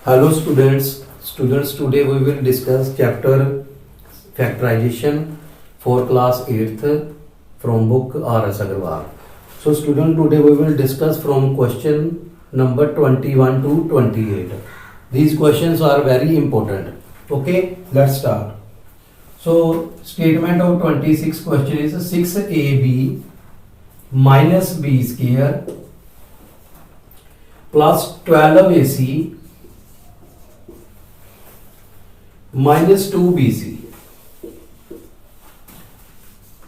Hello students, today we will discuss chapter factorization for class 8th from book R.S. Agarwal. So student, today we will discuss from question number 21 to 28. These questions are very important. Okay, let's start. So statement of 26 question is 6ab minus b square plus 12ac minus 2bc.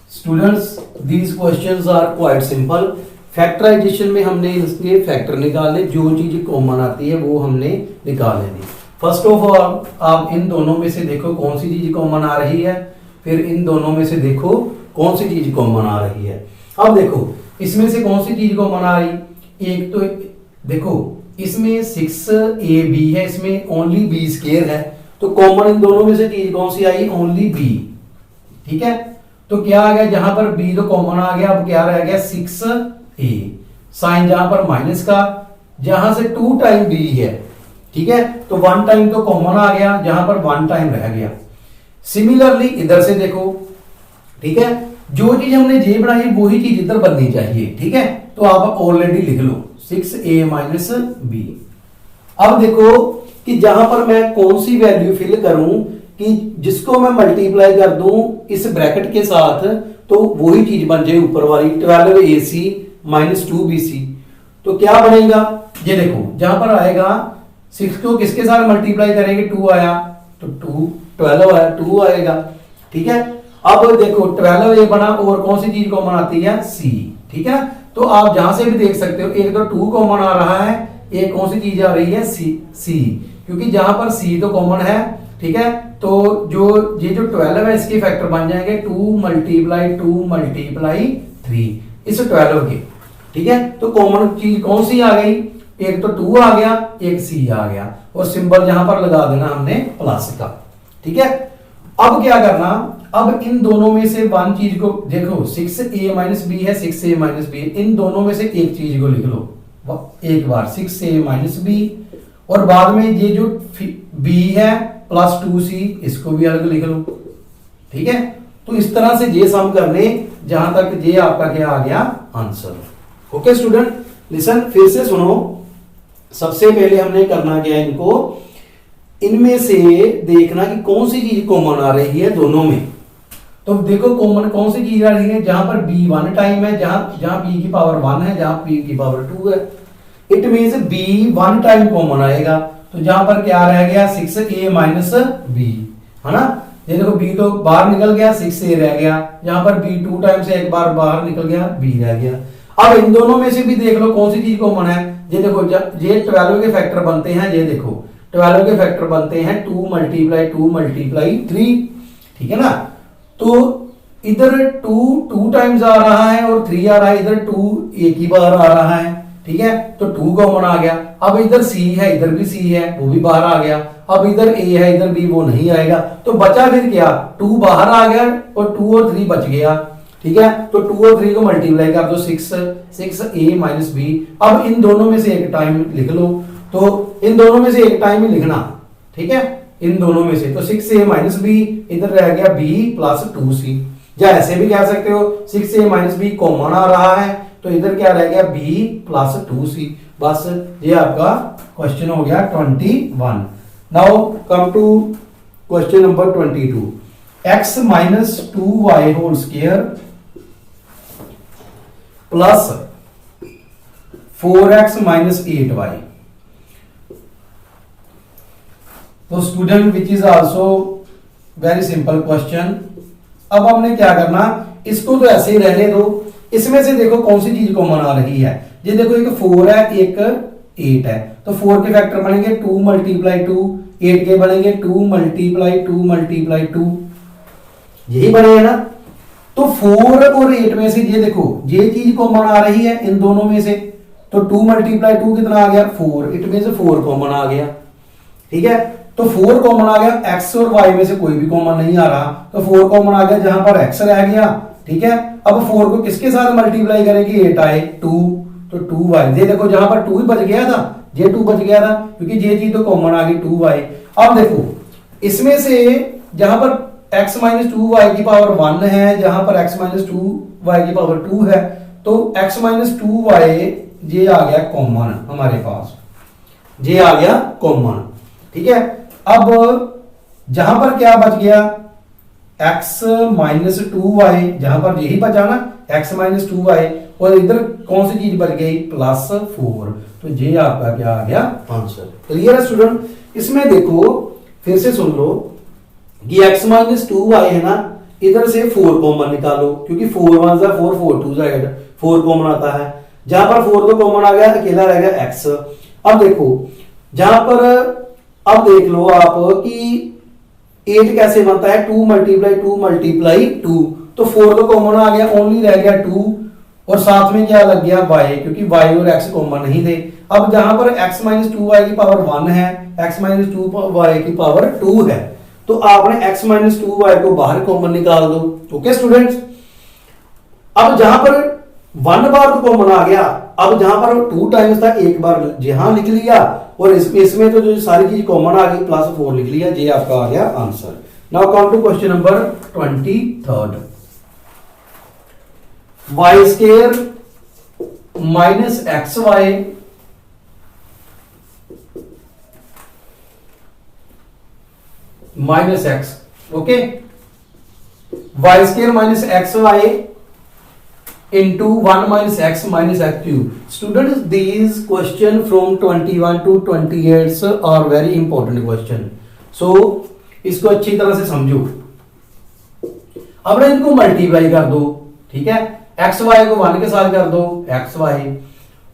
Students, these questions are quite simple. Factorisation में हमने इसके factor निकालने, जो चीज common आती है वो हमने निकाल लेनी। फर्स्ट ऑफ ऑल आप इन दोनों में से देखो कौन सी चीज कॉमन आ रही है, फिर इन दोनों में से देखो कौन सी चीज कॉमन आ रही है। अब देखो इसमें से कौन सी चीज कॉमन आ रही, एक तो देखो इसमें 6ab है, इसमें ओनली b स्क्वायर है, तो कॉमन इन दोनों में से चीज कौन सी आई, ओनली b। ठीक है, तो क्या आ गया, जहां पर b तो कॉमन आ गया, अब क्या रह गया 6a, साइन जहां पर माइनस का, जहां से 2 टाइम b है। ठीक है, तो 1 टाइम तो कॉमन आ गया, जहां पर 1 टाइम रह गया। सिमिलरली इधर से देखो, ठीक है, जो चीज हमने जे बनाई वही चीज इधर बननी चाहिए। ठीक है, तो आप ऑलरेडी लिख लो 6a माइनस b। अब देखो कि जहां पर मैं कौन सी वैल्यू फिल करूं कि जिसको मैं मल्टीप्लाई कर दूं इस ब्रैकेट के साथ, तो वही चीज बन जाए ऊपर वाली 12ac माइनस 2bc। तो क्या बनेगा, ये देखो जहां पर आएगा 6 को किसके साथ मल्टीप्लाई करेंगे, 2 आया तो 2, 12 आया 2 आएगा। ठीक है, अब देखो 12a बना और कौन सी चीज कॉमन आती है, c। ठीक है, तो आप जहां से भी देख सकते हो, एक तो 2 कॉमन आ रहा है, एक कौन सी चीज आ रही है, c, क्योंकि जहां पर c तो कॉमन है। ठीक है, तो ये जो 12 है इसके फैक्टर बन जाएंगे 2 मल्टीप्लाई 3 इस 12 के। ठीक है, तो कॉमन चीज कौन सी आ गई, एक तो 2 आ गया, एक c आ गया, और सिंबल जहां पर लगा देना हमने प्लस का। ठीक है, अब क्या करना, अब इन दोनों में से वन चीज को देखो, 6a माइनस b है, 6a माइनस b, इन दोनों में से एक चीज को लिख लो एक बार 6a माइनस b, और बाद में ये जो b है प्लस 2c इसको भी अलग लिख लो। ठीक है, तो इस तरह से ये सम करने, जहां तक ये आपका क्या आ गया, आंसर। ओके स्टूडेंट, लिसन, फिर से सुनो। सबसे पहले हमने करना क्या है, इनको इनमें से देखना कि कौन सी चीज कॉमन आ रही है दोनों में। तो देखो कॉमन कौन सी चीज आ रही है, जहां पर b 1 टाइम है, जहां b की पावर 1 है, जहां p की पावर 2 है। It means b 1 time common आएगा, तो जहां पर क्या रह गया 6a माइनस b, है ना। ये देखो b तो बाहर निकल गया, 6a रह गया, जहां पर b 2 टाइम से एक बार बाहर निकल गया, b रह गया। अब इन दोनों में से भी देख लो कौन सी चीज कॉमन है। ये देखो ये 12 के फैक्टर बनते हैं, ये देखो 12 के फैक्टर बनते हैं 2 मल्टीप्लाई 3। ठीक है ना, तो इधर 2 टाइम्स आ रहा है और 3 आ रहा है, इधर 2 एक ही बार आ रहा है। ठीक है, तो 2 कॉमन आ गया। अब इधर c है, इधर भी c है, वो भी बाहर आ गया। अब इधर a है, इधर b, वो नहीं आएगा, तो बचा फिर क्या, 2 बाहर आ गया और 2 और 3 बच गया। ठीक है, तो 2 और 3 को मल्टीप्लाई कर दो 6a माइनस b। अब इन दोनों में से एक टाइम लिख लो, तो इन दोनों में से एक टाइम ही लिखना। ठीक है, इन दोनों में से, तो 6a माइनस b, इधर रह गया b प्लस 2c। या ऐसे भी कह सकते हो 6a माइनस b कॉमन आ रहा है, तो इधर क्या रह गया b प्लस 2c। बस ये आपका क्वेश्चन हो गया 21। Now come to question number 22। x minus 2y whole square plus 4x minus 8y। तो student which is also very simple question. अब हमने क्या करना, इसको तो ऐसे ही रहने दो, इसमें से देखो कौन सी चीज कॉमन आ रही है। ये देखो एक 4 है, एक 8 है, तो 4 के फैक्टर बनेंगे 2 मल्टीप्लाई 2, 8 के बनेंगे 2 मल्टीप्लाई 2, यही बने है ना। तो 4 और 8 में से ये देखो ये चीज कॉमन आ रही है इन दोनों में से, तो 2 मल्टीप्लाई 2 कितना आ गया 4, इट मींस 4 कॉमन आ गया। ठीक है, तो 4 कॉमन आ गया, x और y में से कोई भी कॉमन नहीं आ रहा, तो 4 कॉमन आ गया, जहां पर x रह गया। ठीक है, अब 4 को किसके साथ मल्टीप्लाई करेंगे, 8 आए 2, तो 2y, ये देखो जहां पर 2 ही बच गया था, जे 2 बच गया था क्योंकि ये चीज तो कॉमन आ गई 2y। अब देखो इसमें से जहां पर x माइनस 2y की पावर 1 है, जहां पर x माइनस 2y की पावर 2 है, तो x माइनस 2y ये आ गया कॉमन हमारे पास, ये आ गया कॉमन। ठीक है, अब जहां पर क्या बच गया x माइनस 2y, जहां पर यही बचा ना x माइनस 2y, और इधर कौन सी चीज बच गई प्लस 4, तो ये आपका क्या आ गया आंसर। क्लियर है स्टूडेंट? इसमें देखो फिर से सुन लो कि x माइनस 2y है ना, इधर से 4 कॉमन निकालो क्योंकि 4 1 जा 4 4 2 जा 8, 4 कॉमन आता है। जहां पर 4 तो कॉमन आ गया, अकेला रह गया x। अब देखो जहां पर, अब देख लो आप कि 8 कैसे बनता है, 2 मल्टीप्लाई 2 मल्टीप्लाई 2, तो 4 तो कॉमन आ गया, ओनली रह गया 2, और साथ में क्या लग गया y, क्योंकि y और x कॉमन नहीं थे। अब जहां पर x माइनस 2y की पावर 1 है, x माइनस 2y की पावर 2 है, तो आपने x माइनस 2y को बाहर कॉमन निकाल दो। ओके स्टूडेंट्स, अब जहां पर 1 बार तो कॉमन आ गया, अब जहां पर 2 टाइम्स था एक बार यहां लिख लिया, और इसमें तो जो सारी चीज कॉमन आ गई प्लस 4 लिख लिया, ये आपका आ गया answer. Now come to question number 23। Y square minus x y minus x, okay, y square minus x y into 1 minus x minus x cube. Students, these question from 21 to 28 are very important question. So इसको अच्छी तरह से समझो। अब इनको multiply कर दो, ठीक है, एक्स वाई को 1 के साथ कर दो एक्स वाई,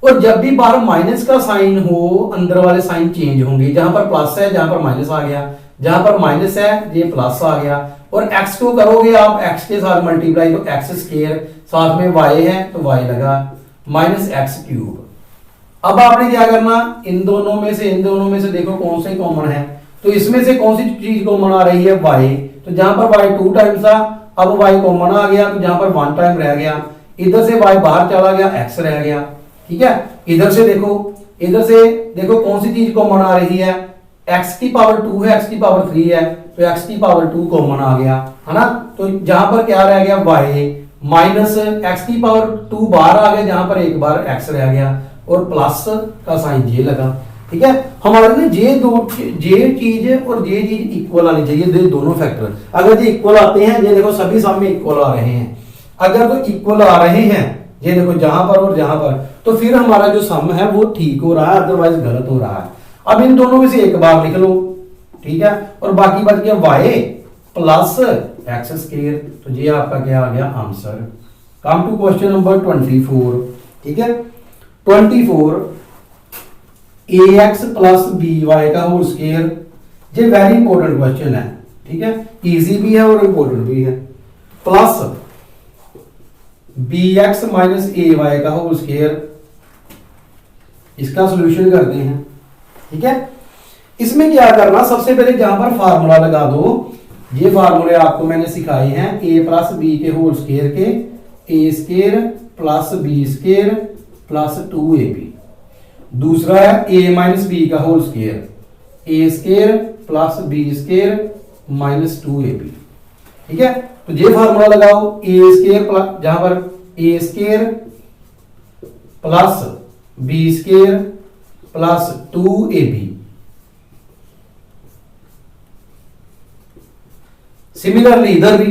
और जब भी बाहर माइनस का साइन हो अंदर वाले साइन चेंज होंगे, जहां पर प्लस है जहां पर माइनस आ गया, जहां पर माइनस है ये प्लस आ गया, और x को करोगे आप x के साथ मल्टीप्लाई तो x स्क्वायर, साथ में y है तो y लगा, माइनस एक्स क्यूब। अब आपने क्या करना, इन दोनों में से देखो कौन से कॉमन है, तो इसमें से कौन सी चीज कॉमन आ रही है y, तो जहां पर y 2 टाइम्स था अब y कॉमन आ गया, तो जहां पर 1 टाइम रह गया, इधर से y बाहर चला गया, x रह गया। ठीक है, इधर से देखो कौन सी चीज कॉमन आ रही है, x की पावर 2 है, x की पावर 3 है, तो x की पावर 2 कॉमन आ गया, है ना, तो जहां पर क्या रह गया y माइनस x की पावर 2 बाहर आ गया, जहां पर एक बार x रह गया, और प्लस का साइन ये लगा। ठीक है, हमारे ना ये चीज और ये चीज इक्वल आनी चाहिए, ये दोनों फैक्टर अगर ये इक्वल आते हैं, ये देखो सभी सम में इक्वल आ रहे हैं, अगर तो इक्वल आ रहे हैं ये देखो जहां पर और जहां पर, तो फिर हमारा जो सम है वो ठीक हो रहा है, अदरवाइज गलत हो रहा है। अब इन दोनों में से एक बार लिख लो, ठीक है, और बाकी बच गया y प्लस एक्स स्क्वायर, तो ये आपका क्या आ गया answer. Come to question number 24। ठीक है, 24 ax प्लस by का होल स्क्वायर, ये वेरी इंपॉर्टेंट क्वेश्चन है। ठीक है, इजी भी है और इंपॉर्टेंट भी है, प्लस bx माइनस ay का होल स्क्वायर, इसका सॉल्यूशन करते हैं। ठीक है, इसमें क्या करना, सबसे पहले जहां पर फार्मूला लगा दो, ये फार्मूले आपको मैंने सिखाए हैं, a प्लस बी के होल स्क्वायर के, a square plus B square plus 2ab। दूसरा है a माइनस बी का whole square, a square plus B square minus 2ab। ठीक है, तो ये फार्मूला लगाओ, a स्क्वायर प्लस, जहां पर a square plus B square plus 2ab। Similarly इधर भी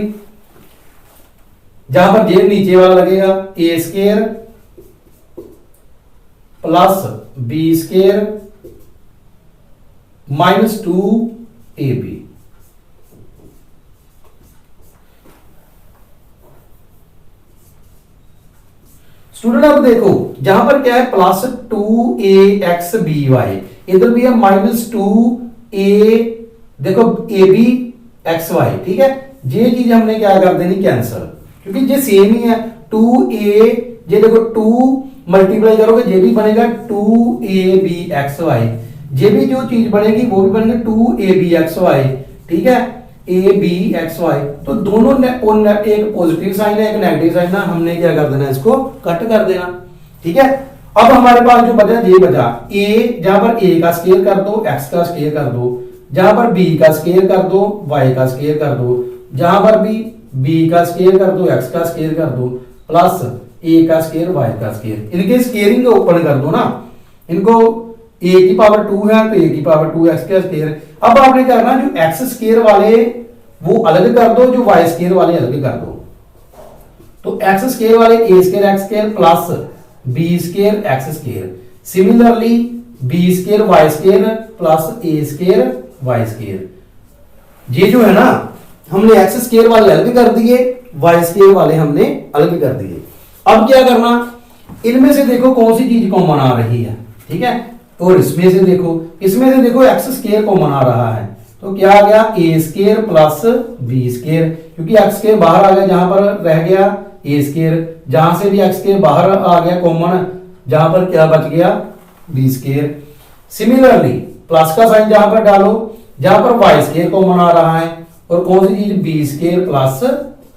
जहां पर जे नीचे वाला लगेगा, A square plus B square minus 2ab। Student अब देखो जहां पर क्या है प्लस 2axby, इधर भी है माइनस 2a, देखो ए बी एक्स वाई। ठीक है, ये चीज हमने क्या कर देनी कैंसिल, क्योंकि ये सेम ही है 2a, ये देखो 2 मल्टीप्लाई करोगे ये भी बनेगा 2abxy, ये भी जो चीज बनेगी वो भी बनेगा 2abxy। ठीक है, abxy, तो दोनों एक पॉजिटिव साइन है एक नेगेटिव साइन है, हमने क्या कर देना इसको कट कर देना। ठीक है, अब हमारे पास जो बचा ये बचा ए, जहां पर ए का स्केयर कर दो, एक्स का स्केयर कर दो, जहां पर बी का स्केयर कर दो, वाई का स्केयर कर दो, जहां पर भी बी का स्केयर कर दो, एक्स का स्केयर कर दो, प्लस ए का स्केयर, वाई का स्केयर। इनके स्केयरिंग को ओपन कर दो ना, इनको ए की पावर 2 है तो ए की पावर 2 एक्स का स्केयर। अब आपने करना जो एक्स स्केयर वाले वो अलग कर दो, जो वाई स्केयर वाले अलग कर दो। तो एक्स स्केयर वाले A square X square plus B square X square, similarly B square Y square plus A square Y square. ये जो है ना हमने एक्स स्केयर वाले अलग कर दिए, वाई स्केयर वाले हमने अलग कर दिए। अब क्या करना, इनमें से देखो कौन सी चीज कॉमन आ रही है, ठीक है। और इसमें से देखो एक्स स्केयर कॉमन आ रहा है, तो क्या आ गया ए स्केयर प्लस बी स्केयर, क्योंकि एक्स स्केयर बाहर आ गया, जहां पर रह गया ए स्केयर, जहां से भी एक्स स्केयर बाहर आ गया कॉमन, जहां पर क्या बच गया बी स्केयर। सिमिलरली प्लस का साइन जहां पर डालो, जहां पर वाई स्केयर कॉमन आ रहा है, और कौन सी चीज B square plus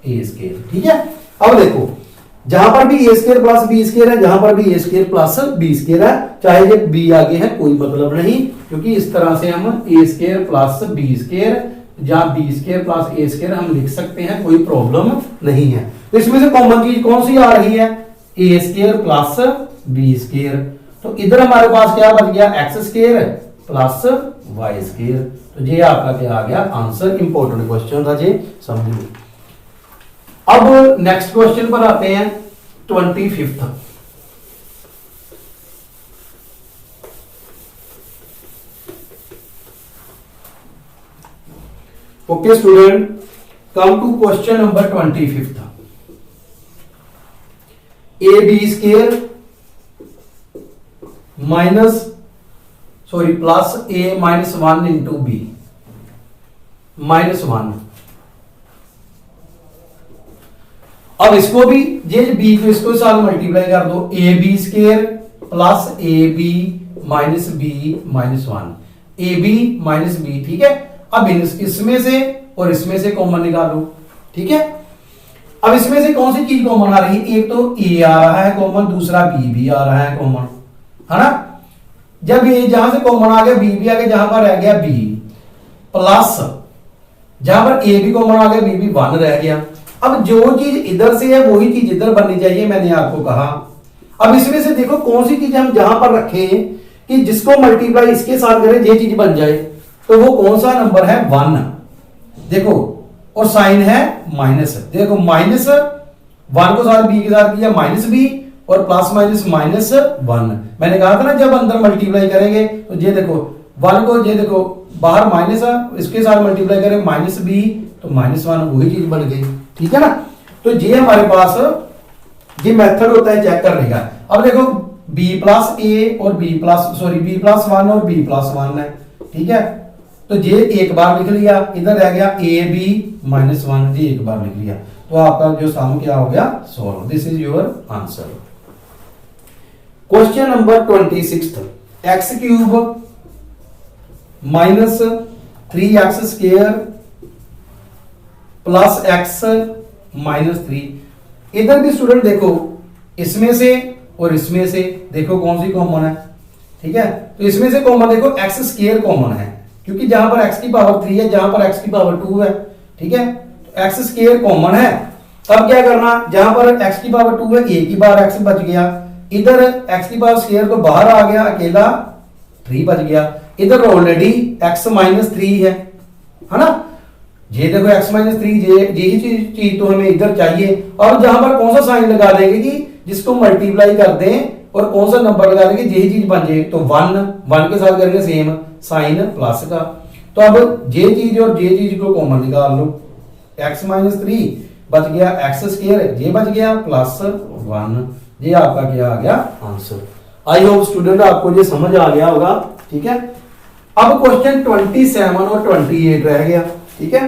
A square, ठीक है। अब देखो जहां पर भी ए स्केयर प्लस बी स्केयर है, जहां पर भी ए स्केयर प्लस बी स्केयर है, चाहे ये बी आगे है कोई मतलब नहीं, क्योंकि इस तरह से हम ए स्केयर प्लस बी स्केयर या B square plus A square हम लिख सकते हैं, कोई प्रॉब्लम नहीं है। तो इसमें से कॉमन चीज कौन सी आ रही है, a square plus B square. तो इधर हमारे पास क्या बच गया x square plus y square. तो ये आपका क्या आ गया आंसर। इंपॉर्टेंट क्वेश्चन था ये, समझिए। अब नेक्स्ट क्वेश्चन पर आते हैं 25th। Okay student, come to question number 25th। A b square plus a minus 1 into b -1। अब इसको भी ये बी को इसको साथ मल्टीप्लाई कर दो, a b square plus a b minus b -1, a b minus b, ठीक है। अब इसमें से और इसमें से कॉमन निकालो, ठीक है। अब इसमें से कौन सी चीज कॉमन आ रही है, एक तो ए आ रहा है कॉमन, दूसरा बी भी आ रहा है कॉमन, है ना। जब ए जहां से कॉमन आ गया बी भी आ गया, जहां पर रह गया बी, प्लस जहां पर ए भी कॉमन आ गया बी भी 1 रह गया। अब जो चीज इधर से है वही चीज इधर बननी चाहिए, मैंने आपको कहा। अब इसमें से देखो कौन सी चीज हम जहां पर रखें कि जिसको मल्टीप्लाई इसके साथ करें ये चीज बन जाए, तो वो कौन सा नंबर है 1। देखो और साइन है माइनस, देखो -1 को साथ बी के साथ किया -b और प्लस माइनस -1। मैंने कहा था ना जब अंदर मल्टीप्लाई करेंगे तो ये देखो 1 को ये देखो बाहर माइनस है, इसके साथ मल्टीप्लाई करें -b तो -1, वही चीज बन गई, ठीक है ना। तो ये हमारे पास ये मेथड होता है चेक करने का। अब देखो b प्लस ए और b प्लस 1 और b प्लस 1 है, ठीक है। तो ये एक बार लिख लिया, इधर रह गया ए बी -1, ये एक बार लिख लिया, तो आपका जो सम क्या हो गया solve. This is your answer. Question number 26, x cube -3x square plus x -3। इधर भी स्टूडेंट देखो इसमें से और इसमें से देखो कौन सी कॉमन है, ठीक है। तो इसमें से कॉमन देखो एक्स स्क्वायर कॉमन है, क्योंकि जहां पर x की पावर 3 है, जहां पर x की पावर 2 है, ठीक है। तो x स्क्वायर कॉमन है। अब क्या करना, जहां पर x की पावर 2 है a की पावर x बच गया, इधर x की पावर स्क्वायर को बाहर आ गया, अकेला 3 बच गया। इधर ऑलरेडी x -3 है ना। ये देखो x -3, यही चीज तो हमें इधर चाहिए। और जहां पर कौन सा साइन लगा देंगे कि जिसको मल्टीप्लाई कर दें और कौन सा नंबर लगा देंगे यही चीज बन जाए, तो 1 के साथ करेंगे सेम साइन प्लस का। तो अब ये चीज और ये चीज को कॉमन निकाल लो, x -3 बच गया, एक्स स्क्वायर ये बच गया प्लस 1, ये आपका क्या आ गया आंसर। आई होप स्टूडेंट आपको ये समझ आ गया होगा, ठीक है। अब क्वेश्चन 27 और 28 रह गया, ठीक है।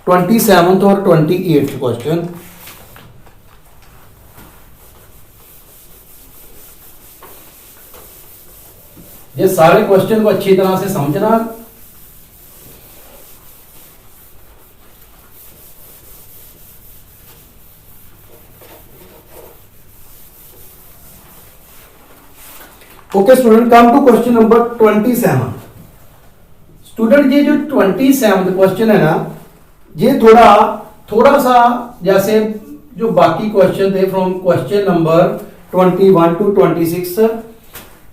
27 और 28 क्वेश्चन। ये सारे क्वेश्चन को अच्छी तरह से समझना। Okay student, come to question number 27। Student ये जो 27 क्वेश्चन है ना, ये थोड़ा सा जैसे जो बाकी क्वेश्चन थे फ्रॉम क्वेश्चन नंबर 21 टू 26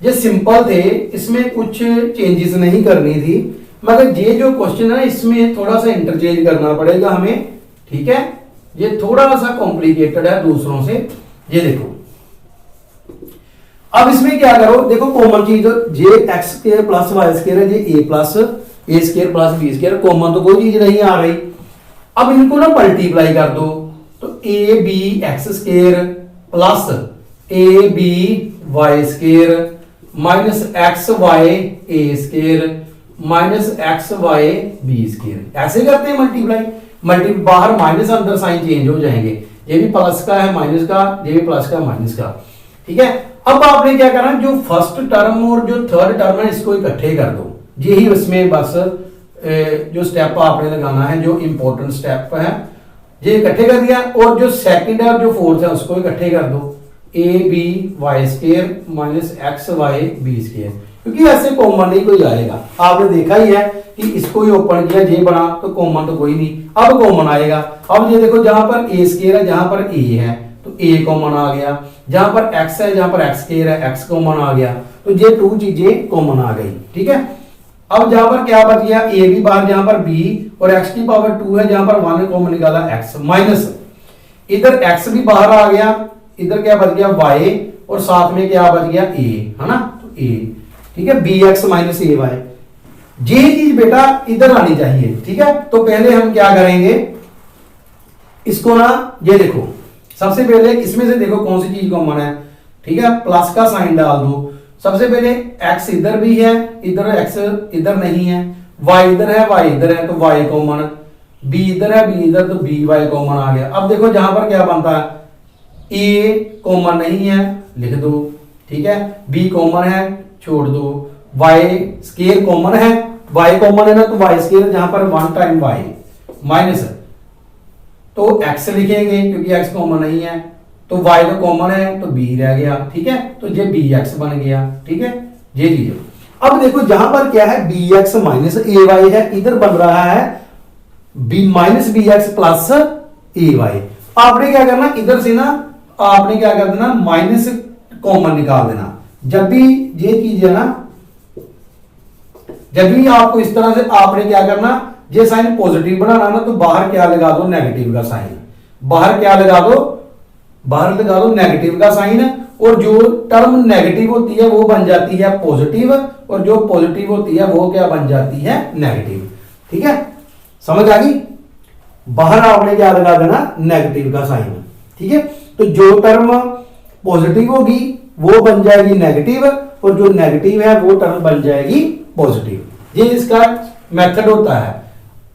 ये सिंपल थे, इसमें कुछ चेंजेस नहीं करनी थी, मगर ये जो क्वेश्चन है ना इसमें थोड़ा सा इंटरचेंज करना पड़ेगा हमें, ठीक है। ये थोड़ा सा कॉम्प्लिकेटेड है दूसरों से। ये देखो, अब इसमें क्या करो, देखो कॉमन चीज जे X square plus Y square है, ये A plus A square plus B square, common तो कोई चीज नहीं आ रही। अब इनको ना मल्टीप्लाई कर दो, तो a b x square plus a b y square minus x y a square minus x y b square, ऐसे करते हैं मल्टीप्लाई। बाहर माइनस अंदर साइन चेंज हो जाएंगे, ये भी प्लस का है माइनस का, ये भी प्लस का माइनस का, ठीक है। अब आपने क्या करना, जो फर्स्ट टर्म और जो थर्ड टर्म है इसको इकट्ठे कर दो, यही उसमें बस जो स्टेप आपने लगाना है, जो इंपॉर्टेंट स्टेप है, ये इकट्ठे कर दिया। और जो सेकंड है और जो फोर्थ है उसको इकट्ठे कर दो, a b y square minus x y b square, क्योंकि ऐसे कॉमन नहीं कोई आएगा। आपने देखा ही है कि इसको ही ओपन किया, ये बना तो कॉमन तो कोई नहीं, अब कॉमन आएगा। अब ये देखो, जहां पर ए स्क्वायर है जहां पर ए है तो ए कॉमन आ गया, जहां पर एक्स है जहां पर एक्स स्क्वायर है एक्स कॉमन आ गया, तो ये टू चीजें कॉमन आ गई, ठीक है। अब जहां पर क्या बच गया, ए भी बाहर, जहां पर बी और एक्स की पावर 2 है, जहां पर 1 कॉमन निकाला एक्स माइनस, इधर एक्स भी बाहर आ गया, इधर क्या बच गया वाई और साथ में क्या बच गया ए, है ना, तो ए, ठीक है, बी एक्स माइनस ए वाई। ये चीज बेटा इधर आनी चाहिए, ठीक है। तो पहले हम क्या करेंगे, इसको ना, ये देखो सबसे पहले इसमें से देखो कौन सी चीज कॉमन है, ठीक है, प्लस का साइन डाल दो। सबसे पहले x इधर भी है, इधर x इधर नहीं है, y इधर है y इधर है, तो y कॉमन, b इधर है b इधर, तो by कॉमन आ गया। अब देखो जहां पर क्या बनता है, a कॉमन नहीं है लिख दो, ठीक है, b कॉमन है छोड़ दो, y स्क्वायर कॉमन है, y कॉमन है ना, तो y स्क्वायर जहां पर 1 टाइम y माइनस, तो x लिखेंगे क्योंकि x कॉमन नहीं है, तो y तो कॉमन है तो b रह गया, ठीक है, तो ये bx बन गया, ठीक है, ये चीज। अब देखो जहां पर क्या है, bx माइनस ay है, इधर बन रहा है b minus bx plus ay। आपने क्या करना, इधर से ना आपने क्या कर देना, माइनस कॉमन निकाल देना। जब भी ये चीज है ना, जब भी आपको इस तरह से आपने क्या करना, ये साइन पॉजिटिव बनाना ना, तो बाहर क्या लगा दो, नेगेटिव का साइन, बाहर क्या लगा दो, बाहर लगा दो नेगेटिव का साइन, और जो टर्म नेगेटिव होती है वो बन जाती है पॉजिटिव, और जो पॉजिटिव होती है वो क्या बन जाती है, नेगेटिव, ठीक है, समझ आ गई। बाहर आपने क्या लगा देना, नेगेटिव का साइन, ठीक है। तो जो टर्म पॉजिटिव होगी वो बन जाएगी नेगेटिव, और जो नेगेटिव है वो टर्म बन जाएगी पॉजिटिव। ये इसका मेथड होता है।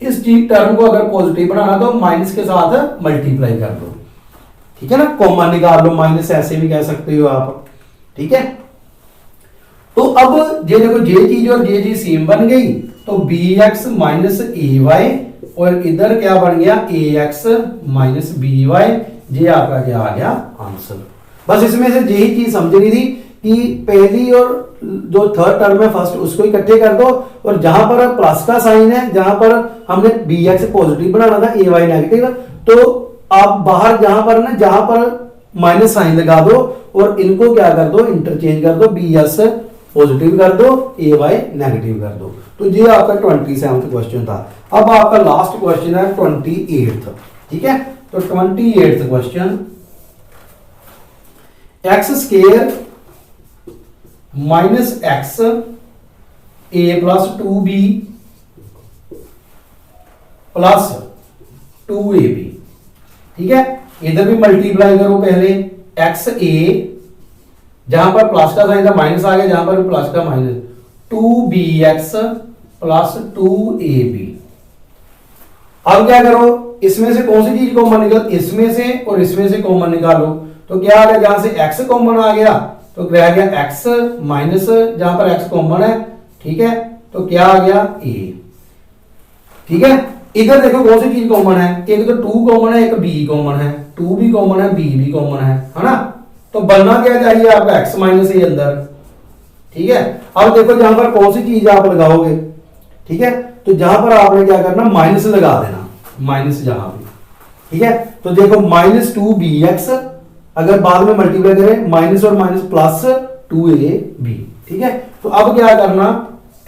इस चीज टर्म को अगर पॉजिटिव बनाना तो माइनस के साथ मल्टीप्लाई कर दो, ठीक है ना, कॉमन निकाल लो, माइनस ऐसे भी कह सकते हो आप, ठीक है। तो अब ये देखो, ये चीज और ये चीज सेम बन गई, तो बी एक्स माइनस ए वाई, और इधर क्या बन गया, ए एक्स माइनस बी वाई, ये आपका क्या आ गया आंसर। बस इसमें से यही चीज समझनी थी कि पहली और जो थर्ड टर्म है फर्स्ट उसको इकट्ठे कर दो, और जहां पर प्लस का साइन है, जहां पर हमने बी एक्स पॉजिटिव बनाना था, ए वाई नेगेटिव, तो आप बाहर जहां पर ना, जहां पर माइनस साइन लगा दो और इनको क्या कर दो, इंटरचेंज कर दो, बी एस पॉजिटिव कर दो, ए वाई नेगेटिव कर दो। तो ये आपका 27th क्वेश्चन था। अब आपका लास्ट क्वेश्चन है 28th, ठीक है। तो 28th question, X square minus X A plus 2b plus 2ab, ठीक है। इधर भी मल्टीप्लाई करो पहले, एक्स ए जहां पर प्लस का साइन था माइनस आ गया, जहां पर प्लस का माइनस, 2bx प्लस 2ab। अब क्या करो, इसमें से कौन सी चीज कॉमन निकल, इसमें से और इसमें से कॉमन निकालो, तो क्या आ गया, जहां से x कॉमन आ गया तो रह गया x माइनस, जहां पर x कॉमन है, ठीक है, तो क्या आ गया a, ठीक है। इधर देखो कौन सी चीज कॉमन है, एक तो 2 कॉमन है, एक b कॉमन है, 2 भी कॉमन है, b भी कॉमन है ना, तो बनना क्या चाहिए आपका x माइनस ए अंदर, ठीक है। अब देखो जहां पर कौन सी चीज आप लगाओगे, ठीक है, तो जहां पर आपने क्या करना, माइनस लगा देना, माइनस जहां भी, ठीक है। तो देखो -2bx अगर बाद में मल्टीप्लाई करें माइनस और माइनस प्लस 2ab, ठीक है। तो अब क्या करना,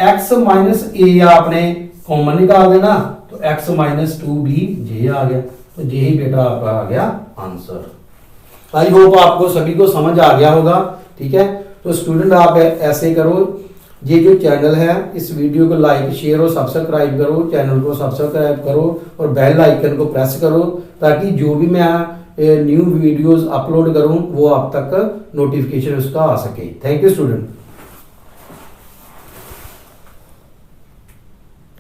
x माइनस ए आपने कॉमन निकाल देना, तो x माइनस 2bj आ गया, तो जे ही बेटा आपका आ गया आंसर। आई होप आपको सभी को समझ आ गया होगा, ठीक है। तो स्टूडेंट आप ऐसे करो, ये जो चैनल है इस वीडियो को लाइक शेयर और सब्सक्राइब करो, चैनल को सब्सक्राइब करो और बेल आइकन को प्रेस करो, ताकि जो भी मैं न्यू वीडियोस अपलोड करूं वो आप तक नोटिफिकेशन उसका आ सके। Thank you student.